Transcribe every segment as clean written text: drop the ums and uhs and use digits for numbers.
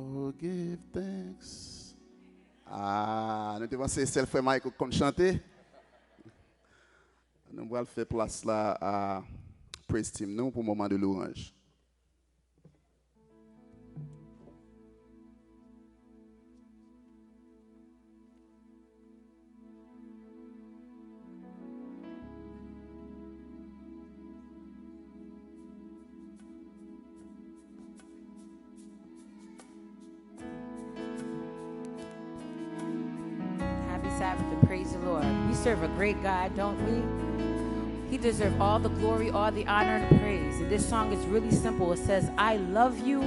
Oh, give thanks. Ah, nous devons c'est celle frère Michael qu'on chanter. Nous allons faire place là à Praise Team nous pour le moment de l'orange. Happy Sabbath and praise the Lord. We serve a great God, don't we? He deserves all the glory, all the honor, and praise. And this song is really simple. It says, I love you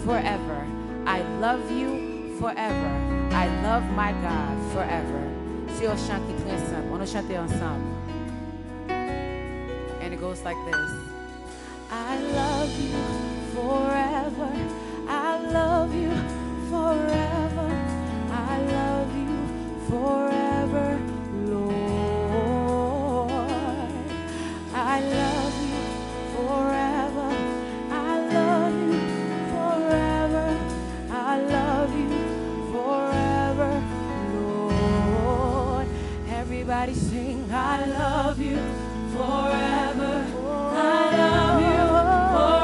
forever. I love you forever. I love my God forever. C'est un chant qui est très simple. On va chanter ensemble. And it goes like this. I love you forever. I love you forever. I love you forever, Lord. I love you forever. I love you forever. I love you forever, Lord. Everybody sing, I love you forever. I love you forever.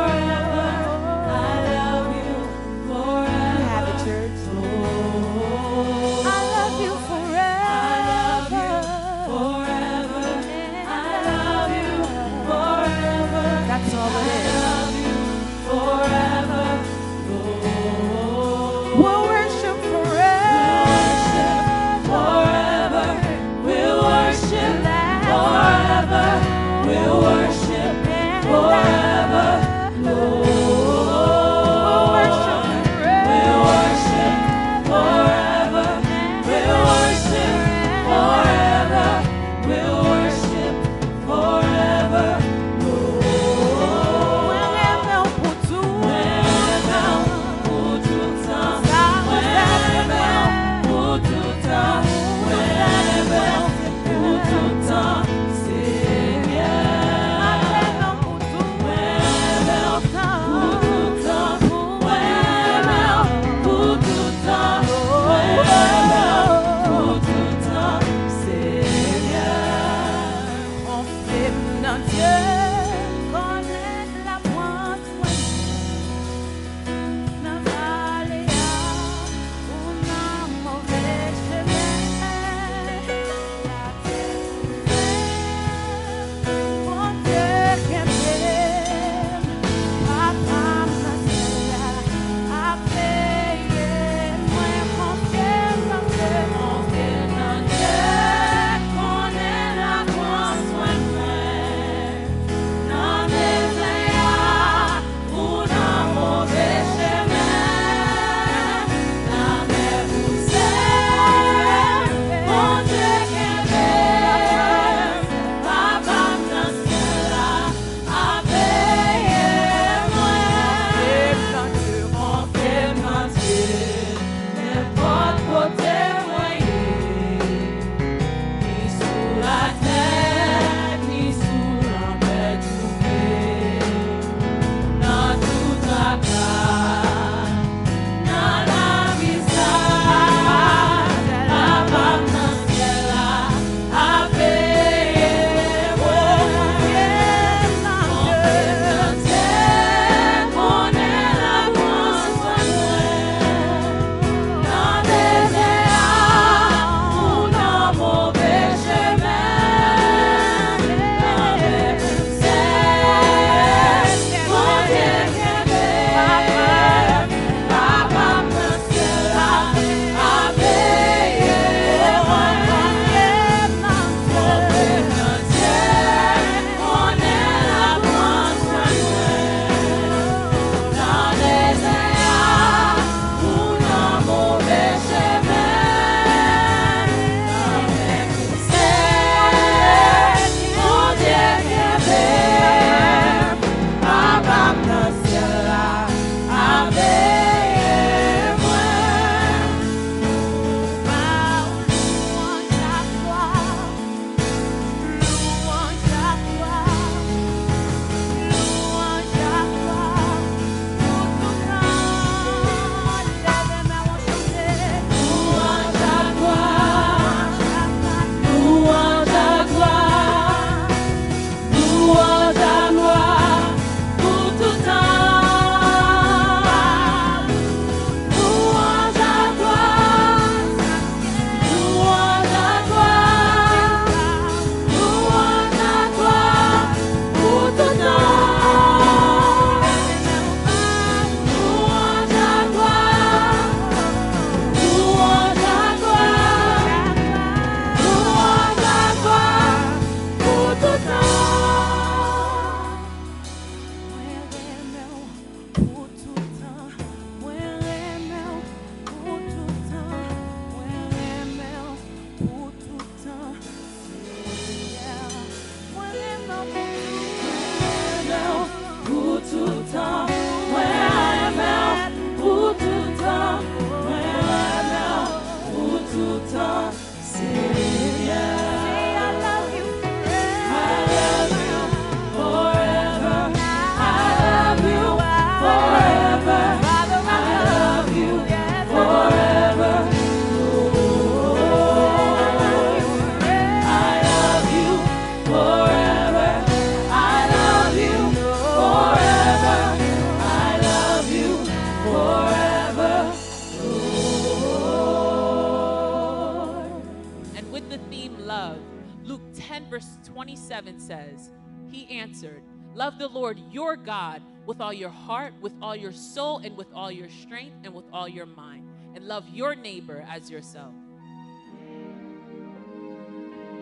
verse 27 says, he answered, love the Lord your God with all your heart, with all your soul, and with all your strength, and with all your mind, and love your neighbor as yourself.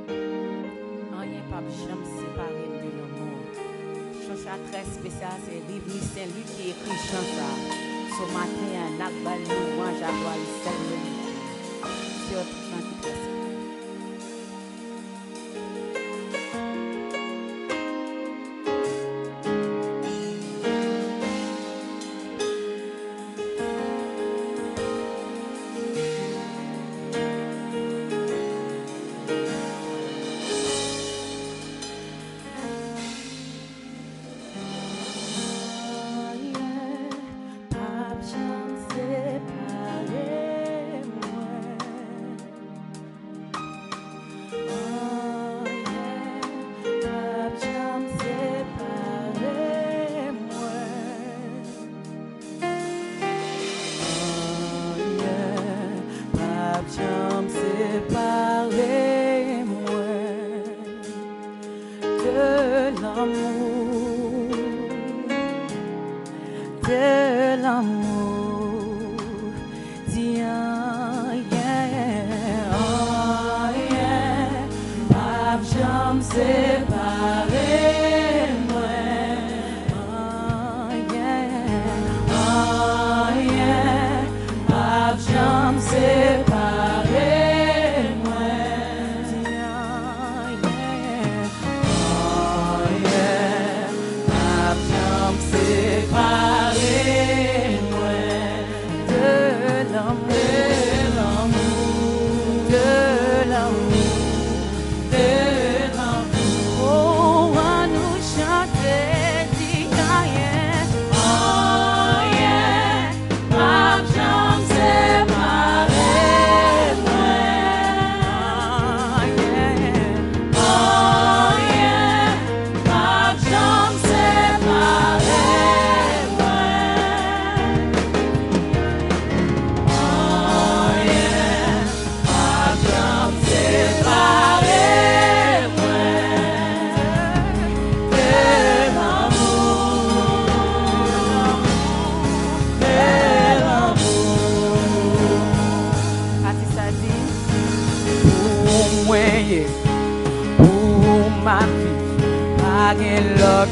Rien pas jamais séparé de l'amour. Chant très spécial, c'est Livre Saint-Luc qui écrit chant ça. Ce matin, un akbal louange à gloire celle. C'est autre chant qui passe.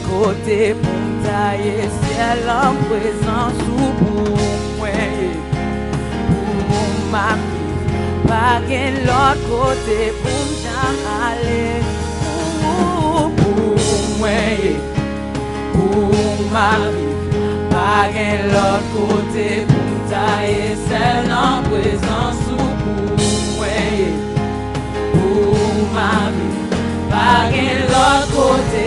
Côté pour tailler ciel en présence ou pour moi, pour ma vie, pas l'autre côté pour aller pour moi, pour ma vie, pas l'autre côté pour tailler ciel en présence ou pour moi, pour ma vie, pas l'autre côté.